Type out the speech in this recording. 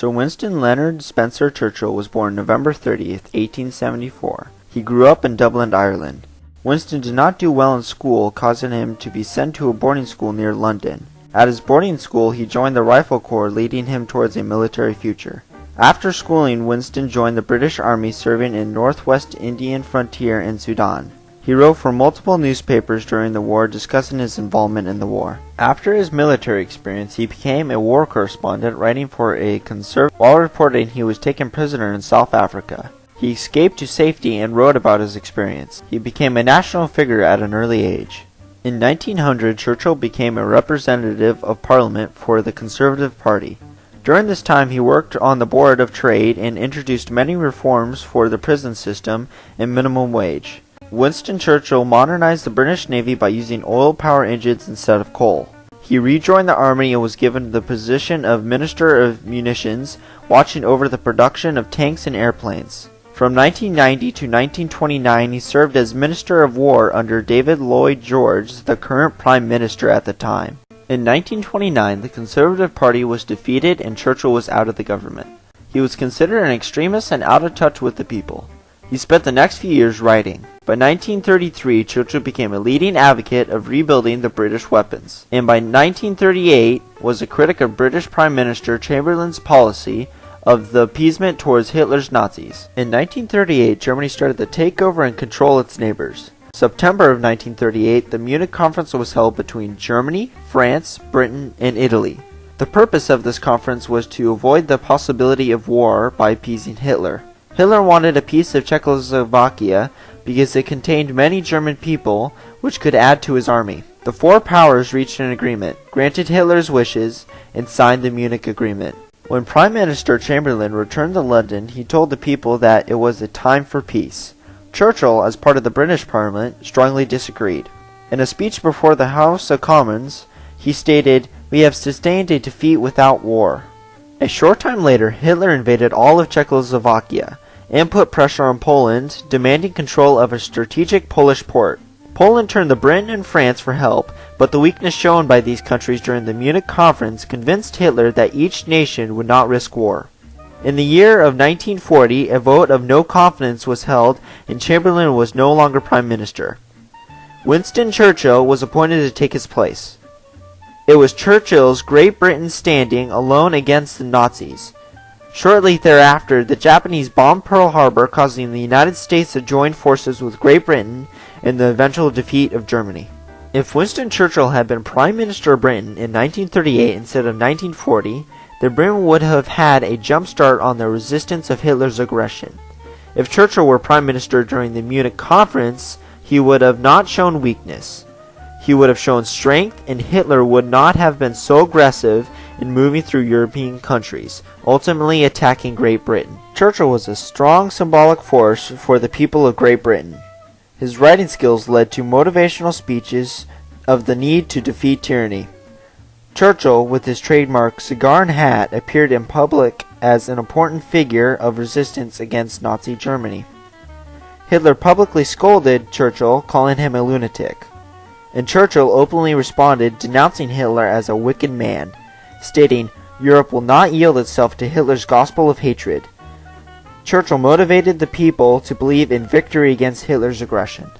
Sir Winston Leonard Spencer Churchill was born November 30th, 1874. He grew up in Dublin, Ireland. Winston did not do well in school, causing him to be sent to a boarding school near London. At his boarding school, he joined the Rifle Corps, leading him towards a military future. After schooling, Winston joined the British Army, serving in Northwest Indian Frontier in Sudan. He wrote for multiple newspapers during the war, discussing his involvement in the war. After his military experience, he became a war correspondent, writing for a conservative. While reporting, he was taken prisoner in South Africa. He escaped to safety and wrote about his experience. He became a national figure at an early age. In 1900, Churchill became a representative of Parliament for the Conservative Party. During this time, he worked on the Board of Trade and introduced many reforms for the prison system and minimum wage. Winston Churchill modernized the British Navy by using oil power engines instead of coal. He rejoined the army and was given the position of Minister of Munitions, watching over the production of tanks and airplanes. From 1990 to 1929, he served as Minister of War under David Lloyd George, the current Prime Minister at the time. In 1929, the Conservative Party was defeated and Churchill was out of the government. He was considered an extremist and out of touch with the people. He spent the next few years writing. By 1933, Churchill became a leading advocate of rebuilding the British weapons, and by 1938 was a critic of British Prime Minister Chamberlain's policy of the appeasement towards Hitler's Nazis. In 1938, Germany started to take over and control its neighbors. September of 1938, the Munich Conference was held between Germany, France, Britain, and Italy. The purpose of this conference was to avoid the possibility of war by appeasing Hitler. Hitler wanted a piece of Czechoslovakia because it contained many German people, which could add to his army. The four powers reached an agreement, granted Hitler's wishes, and signed the Munich Agreement. When Prime Minister Chamberlain returned to London, he told the people that it was a time for peace. Churchill, as part of the British Parliament, strongly disagreed. In a speech before the House of Commons, he stated, "We have sustained a defeat without war." A short time later, Hitler invaded all of Czechoslovakia and put pressure on Poland, demanding control of a strategic Polish port. Poland turned to Britain and France for help, but the weakness shown by these countries during the Munich Conference convinced Hitler that each nation would not risk war. In the year of 1940, a vote of no confidence was held and Chamberlain was no longer Prime Minister. Winston Churchill was appointed to take his place. It was Churchill's Great Britain standing alone against the Nazis. Shortly thereafter, the Japanese bombed Pearl Harbor, causing the United States to join forces with Great Britain in the eventual defeat of Germany. If Winston Churchill had been Prime Minister of Britain in 1938 instead of 1940, then Britain would have had a jump start on the resistance of Hitler's aggression. If Churchill were Prime Minister during the Munich Conference, he would have not shown weakness. He would have shown strength, and Hitler would not have been so aggressive in moving through European countries, ultimately attacking Great Britain. Churchill was a strong symbolic force for the people of Great Britain. His writing skills led to motivational speeches of the need to defeat tyranny. Churchill, with his trademark cigar and hat, appeared in public as an important figure of resistance against Nazi Germany. Hitler publicly scolded Churchill, calling him a lunatic. And Churchill openly responded, denouncing Hitler as a wicked man, stating, "Europe will not yield itself to Hitler's gospel of hatred." Churchill motivated the people to believe in victory against Hitler's aggression.